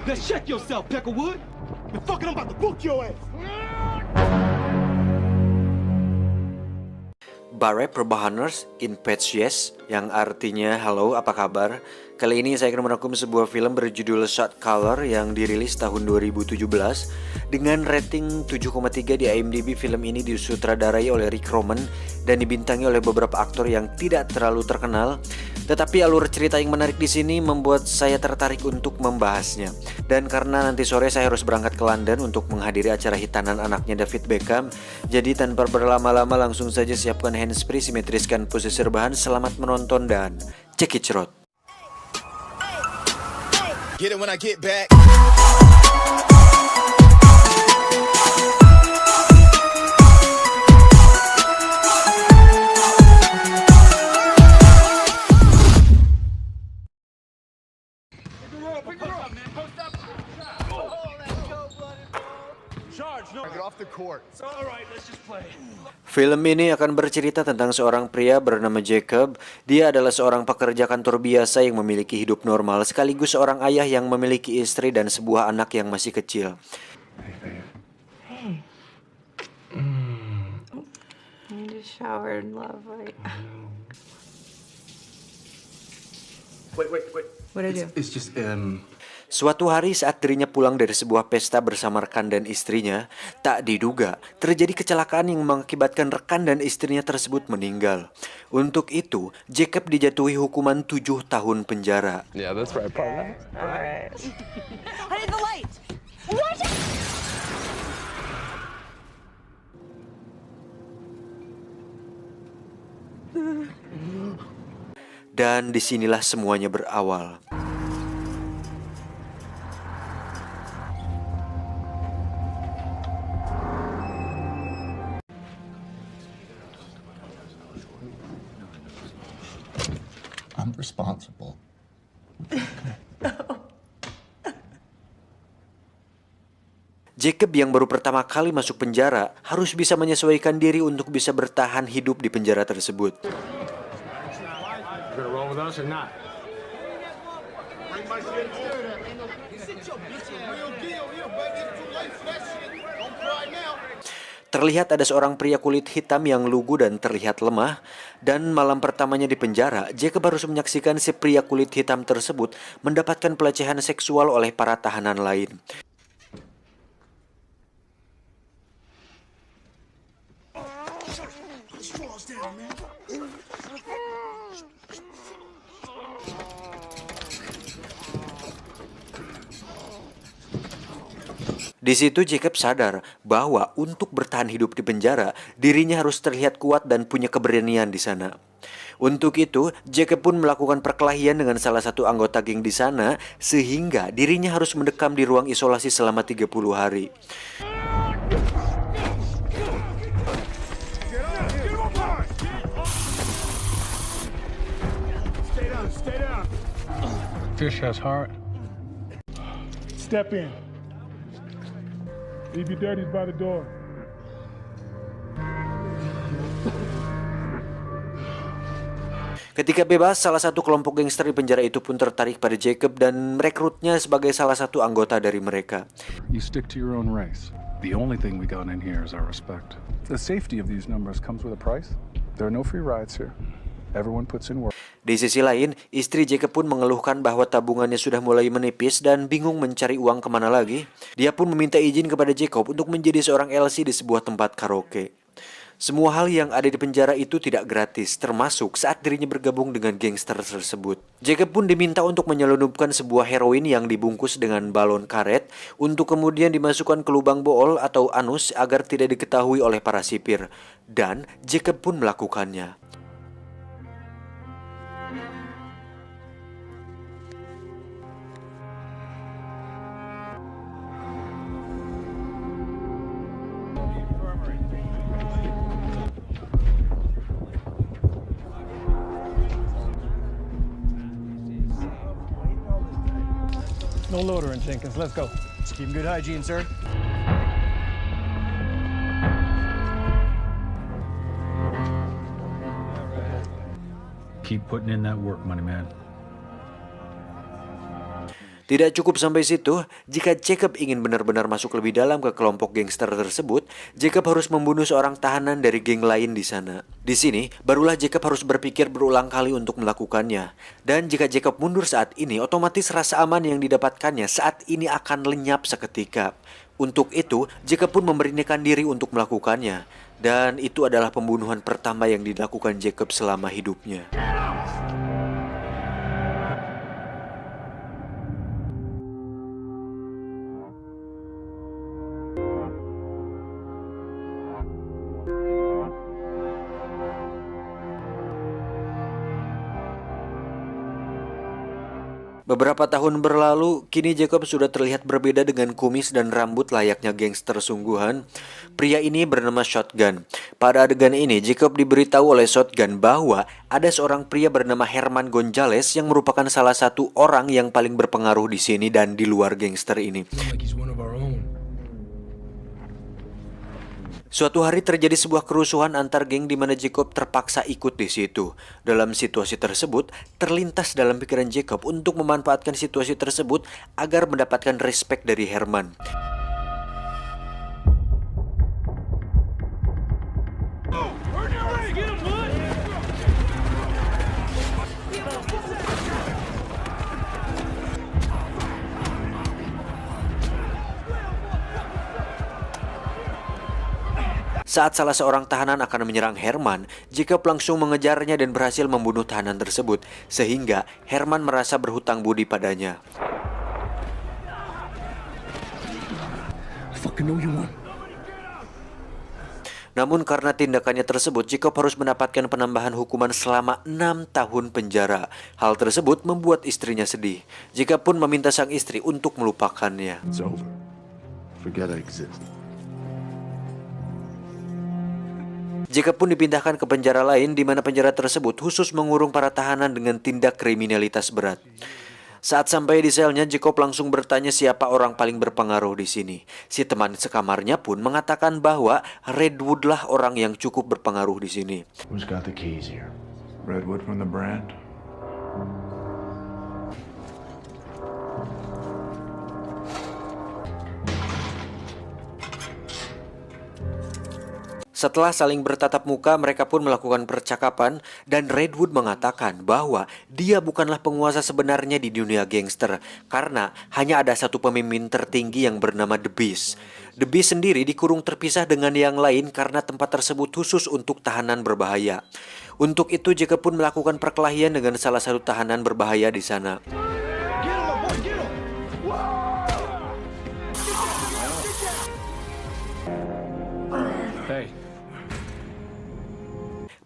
Let's check yourself, Peckerwood. The fucking I'm about to book your ass. Bare Perbahaners in Patch Yes, yang artinya halo apa kabar. Kali ini saya akan merangkum sebuah film berjudul Shot Caller yang dirilis tahun 2017 dengan rating 7,3 di IMDb. Film ini disutradarai oleh Rick Roman dan dibintangi oleh beberapa aktor yang tidak terlalu terkenal. Tetapi alur cerita yang menarik di sini membuat saya tertarik untuk membahasnya. Dan karena nanti sore saya harus berangkat ke London untuk menghadiri acara hitanan anaknya David Beckham, jadi tanpa berlama-lama langsung saja siapkan handsfree, simetriskan posisi rebahan. Selamat menonton dan check it out. Get it when I get back. Film ini akan bercerita tentang seorang pria bernama Jacob. Dia adalah seorang pekerja kantor biasa yang memiliki hidup normal, sekaligus seorang ayah yang memiliki istri dan sebuah anak yang masih kecil. Hey. I need to shower and love right. Wait. What did I do? It's just Suatu hari saat dirinya pulang dari sebuah pesta bersama rekan dan istrinya, tak diduga terjadi kecelakaan yang mengakibatkan rekan dan istrinya tersebut meninggal. Untuk itu, Jacob dijatuhi hukuman 7 tahun penjara. Yeah, that's right, partner. All right. I need the light. What? Dan disinilah semuanya berawal. I'm responsible. Jacob yang baru pertama kali masuk penjara harus bisa menyesuaikan diri untuk bisa bertahan hidup di penjara tersebut. Terlihat ada seorang pria kulit hitam yang lugu dan terlihat lemah. Dan malam pertamanya di penjara, Jacob harus menyaksikan si pria kulit hitam tersebut mendapatkan pelecehan seksual oleh para tahanan lain. Di situ Jacob sadar bahwa untuk bertahan hidup di penjara, dirinya harus terlihat kuat dan punya keberanian di sana. Untuk itu, Jacob pun melakukan perkelahian dengan salah satu anggota geng di sana, sehingga dirinya harus mendekam di ruang isolasi selama 30 hari. Fish has heart. Step in. Leave your dirties by the door. Ketika bebas, salah satu kelompok gangster di penjara itu pun tertarik pada Jacob dan merekrutnya sebagai salah satu anggota dari mereka. You stick to your own race. The only thing we got in here is our respect. The safety of these numbers comes with a price. There are no free rides here. Everyone puts in work. Di sisi lain, istri Jacob pun mengeluhkan bahwa tabungannya sudah mulai menipis dan bingung mencari uang kemana lagi. Dia pun meminta izin kepada Jacob untuk menjadi seorang LC di sebuah tempat karaoke. Semua hal yang ada di penjara itu tidak gratis, termasuk saat dirinya bergabung dengan gangster tersebut. Jacob pun diminta untuk menyelundupkan sebuah heroin yang dibungkus dengan balon karet untuk kemudian dimasukkan ke lubang bool atau anus agar tidak diketahui oleh para sipir. Dan Jacob pun melakukannya. No loitering, Jenkins. Let's go. Just keep good hygiene, sir. Keep putting in that work, money man. Tidak cukup sampai situ, jika Jacob ingin benar-benar masuk lebih dalam ke kelompok gangster tersebut, Jacob harus membunuh seorang tahanan dari geng lain di sana. Di sini, barulah Jacob harus berpikir berulang kali untuk melakukannya. Dan jika Jacob mundur saat ini, otomatis rasa aman yang didapatkannya saat ini akan lenyap seketika. Untuk itu, Jacob pun memberanikan diri untuk melakukannya. Dan itu adalah pembunuhan pertama yang dilakukan Jacob selama hidupnya. Beberapa tahun berlalu, kini Jacob sudah terlihat berbeda dengan kumis dan rambut layaknya gangster sungguhan. Pria ini bernama Shotgun. Pada adegan ini, Jacob diberitahu oleh Shotgun bahwa ada seorang pria bernama Herman Gonzalez yang merupakan salah satu orang yang paling berpengaruh di sini dan di luar gangster ini. Suatu hari terjadi sebuah kerusuhan antar geng di mana Jacob terpaksa ikut di situ. Dalam situasi tersebut, terlintas dalam pikiran Jacob untuk memanfaatkan situasi tersebut agar mendapatkan respect dari Herman. Saat salah seorang tahanan akan menyerang Herman, Jacob langsung mengejarnya dan berhasil membunuh tahanan tersebut, sehingga Herman merasa berhutang budi padanya. Namun karena tindakannya tersebut, Jacob harus mendapatkan penambahan hukuman selama 6 tahun penjara. Hal tersebut membuat istrinya sedih. Jacob pun meminta sang istri untuk melupakannya. It's over. Forget I exist. Jacob pun dipindahkan ke penjara lain di mana penjara tersebut khusus mengurung para tahanan dengan tindak kriminalitas berat. Saat sampai di selnya, Jacob langsung bertanya siapa orang paling berpengaruh di sini. Si teman sekamarnya pun mengatakan bahwa Redwood lah orang yang cukup berpengaruh di sini. Who's got the keys here? Redwood from the brand? Setelah saling bertatap muka, mereka pun melakukan percakapan dan Redwood mengatakan bahwa dia bukanlah penguasa sebenarnya di dunia gangster karena hanya ada satu pemimpin tertinggi yang bernama The Beast. The Beast sendiri dikurung terpisah dengan yang lain karena tempat tersebut khusus untuk tahanan berbahaya. Untuk itu Jacob pun melakukan perkelahian dengan salah satu tahanan berbahaya di sana.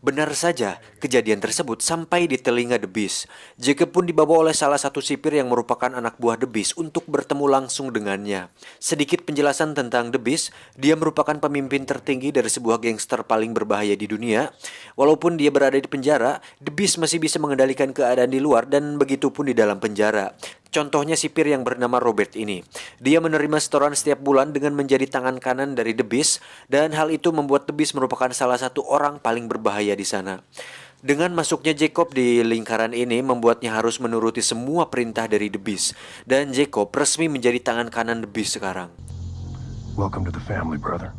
Benar saja, kejadian tersebut sampai di telinga The Beast. Jacob pun dibawa oleh salah satu sipir yang merupakan anak buah The Beast untuk bertemu langsung dengannya. Sedikit penjelasan tentang The Beast, dia merupakan pemimpin tertinggi dari sebuah gangster paling berbahaya di dunia. Walaupun dia berada di penjara, The Beast masih bisa mengendalikan keadaan di luar dan begitu pun di dalam penjara. Contohnya sipir yang bernama Robert ini. Dia menerima setoran setiap bulan dengan menjadi tangan kanan dari The Beast dan hal itu membuat The Beast merupakan salah satu orang paling berbahaya di sana. Dengan masuknya Jacob di lingkaran ini membuatnya harus menuruti semua perintah dari The Beast dan Jacob resmi menjadi tangan kanan The Beast sekarang. Welcome to the family, brother.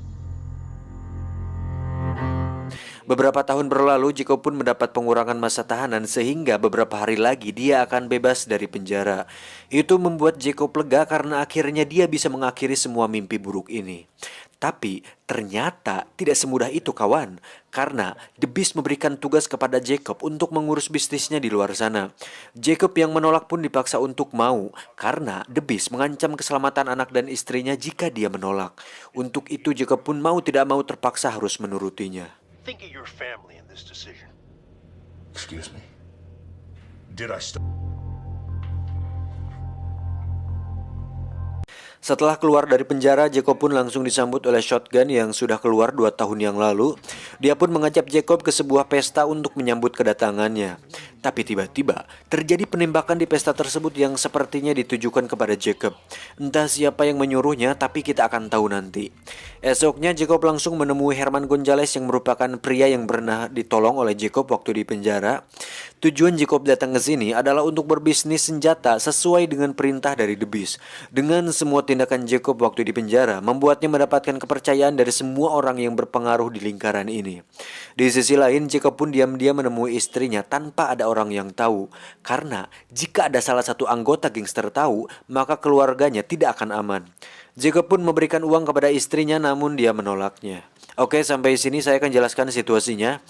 Beberapa tahun berlalu, Jacob pun mendapat pengurangan masa tahanan sehingga beberapa hari lagi dia akan bebas dari penjara. Itu membuat Jacob lega karena akhirnya dia bisa mengakhiri semua mimpi buruk ini. Tapi ternyata tidak semudah itu kawan, karena The Beast memberikan tugas kepada Jacob untuk mengurus bisnisnya di luar sana. Jacob yang menolak pun dipaksa untuk mau, karena The Beast mengancam keselamatan anak dan istrinya jika dia menolak. Untuk itu Jacob pun mau tidak mau terpaksa harus menurutinya. Think of your family in this decision. Excuse me. Did I stop? Setelah keluar dari penjara, Jacob pun langsung disambut oleh Shotgun yang sudah keluar 2 tahun yang lalu. Dia pun mengajak Jacob ke sebuah pesta untuk menyambut kedatangannya. Tapi tiba-tiba terjadi penembakan di pesta tersebut yang sepertinya ditujukan kepada Jacob. Entah siapa yang menyuruhnya, tapi kita akan tahu nanti. Esoknya Jacob langsung menemui Herman Gonzalez yang merupakan pria yang pernah ditolong oleh Jacob waktu di penjara. Tujuan Jacob datang ke sini adalah untuk berbisnis senjata sesuai dengan perintah dari The Beast. Dengan semua tindakan Jacob waktu di penjara, membuatnya mendapatkan kepercayaan dari semua orang yang berpengaruh di lingkaran ini. Di sisi lain, Jacob pun diam-diam menemui istrinya tanpa ada orang yang tahu. Karena jika ada salah satu anggota gangster tahu, maka keluarganya tidak akan aman. Jacob pun memberikan uang kepada istrinya, namun dia menolaknya. Oke, sampai sini saya akan jelaskan situasinya.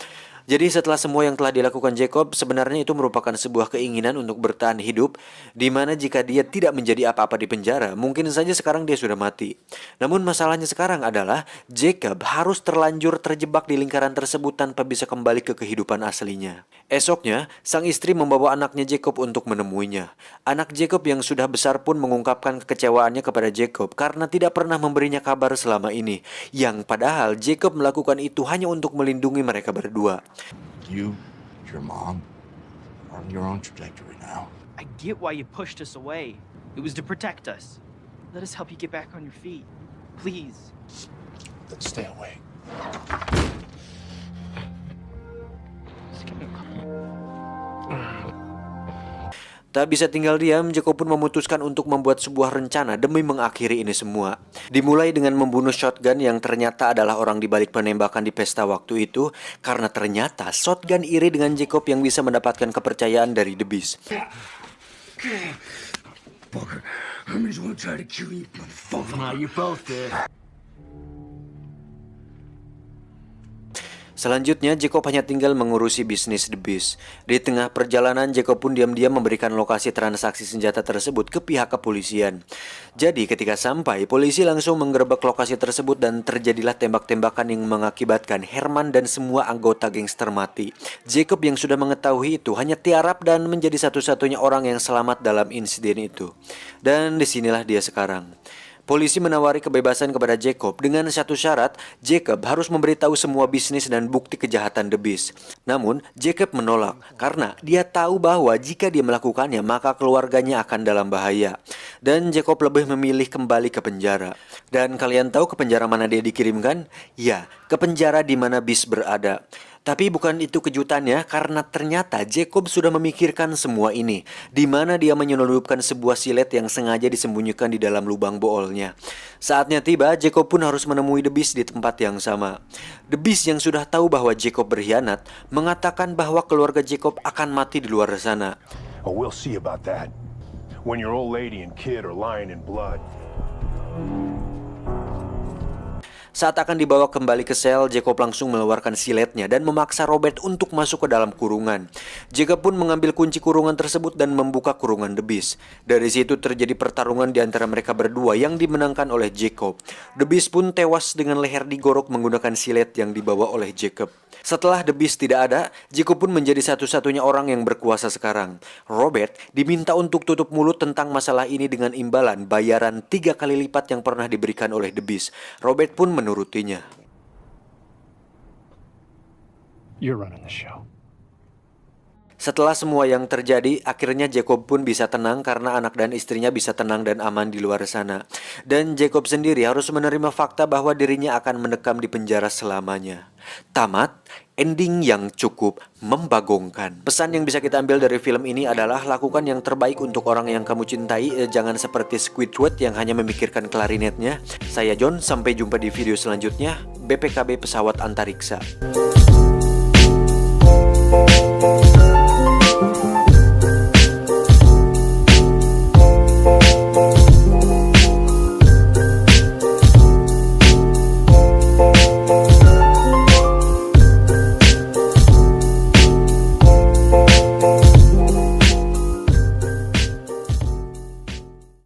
Jadi setelah semua yang telah dilakukan Jacob, sebenarnya itu merupakan sebuah keinginan untuk bertahan hidup, di mana jika dia tidak menjadi apa-apa di penjara, mungkin saja sekarang dia sudah mati. Namun masalahnya sekarang adalah Jacob harus terlanjur terjebak di lingkaran tersebut tanpa bisa kembali ke kehidupan aslinya. Esoknya, sang istri membawa anaknya Jacob untuk menemuinya. Anak Jacob yang sudah besar pun mengungkapkan kekecewaannya kepada Jacob karena tidak pernah memberinya kabar selama ini, yang padahal Jacob melakukan itu hanya untuk melindungi mereka berdua. You, your mom, are on your own trajectory now. I get why you pushed us away. It was to protect us. Let us help you get back on your feet. Please. Then stay away. Tak bisa tinggal diam, Jacob pun memutuskan untuk membuat sebuah rencana demi mengakhiri ini semua. Dimulai dengan membunuh Shotgun yang ternyata adalah orang di balik penembakan di pesta waktu itu, karena ternyata Shotgun iri dengan Jacob yang bisa mendapatkan kepercayaan dari The Beast. Selanjutnya, Jacob hanya tinggal mengurusi bisnis The Beast. Di tengah perjalanan, Jacob pun diam-diam memberikan lokasi transaksi senjata tersebut ke pihak kepolisian. Jadi ketika sampai, polisi langsung menggerebek lokasi tersebut dan terjadilah tembak-tembakan yang mengakibatkan Herman dan semua anggota gangster mati. Jacob yang sudah mengetahui itu hanya tiarap dan menjadi satu-satunya orang yang selamat dalam insiden itu. Dan disinilah dia sekarang. Polisi menawari kebebasan kepada Jacob dengan satu syarat, Jacob harus memberitahu semua bisnis dan bukti kejahatan The Beast. Namun, Jacob menolak karena dia tahu bahwa jika dia melakukannya, maka keluarganya akan dalam bahaya. Dan Jacob lebih memilih kembali ke penjara. Dan kalian tahu ke penjara mana dia dikirimkan? Ya, ke penjara di mana Beast berada. Tapi bukan itu kejutannya, karena ternyata Jacob sudah memikirkan semua ini, di mana dia menyelundupkan sebuah silet yang sengaja disembunyikan di dalam lubang boolnya. Saatnya tiba, Jacob pun harus menemui The Beast di tempat yang sama. The Beast yang sudah tahu bahwa Jacob berkhianat, mengatakan bahwa keluarga Jacob akan mati di luar sana. Oh, we'll see about that. When your old lady and kid are lying in blood. Saat akan dibawa kembali ke sel, Jacob langsung mengeluarkan siletnya dan memaksa Robert untuk masuk ke dalam kurungan. Jacob pun mengambil kunci kurungan tersebut dan membuka kurungan The Beast. Dari situ terjadi pertarungan di antara mereka berdua yang dimenangkan oleh Jacob. The Beast pun tewas dengan leher digorok menggunakan silet yang dibawa oleh Jacob. Setelah The Beast tidak ada, Jacob pun menjadi satu-satunya orang yang berkuasa sekarang. Robert diminta untuk tutup mulut tentang masalah ini dengan imbalan bayaran 3 kali lipat yang pernah diberikan oleh The Beast. Robert pun menurutinya. You're running the show. Setelah semua yang terjadi, akhirnya Jacob pun bisa tenang karena anak dan istrinya bisa tenang dan aman di luar sana. Dan Jacob sendiri harus menerima fakta bahwa dirinya akan mendekam di penjara selamanya. Tamat, ending yang cukup membagongkan. Pesan yang bisa kita ambil dari film ini adalah lakukan yang terbaik untuk orang yang kamu cintai. Jangan seperti Squidward yang hanya memikirkan klarinetnya. Saya John, sampai jumpa di video selanjutnya. BPKB Pesawat Antariksa.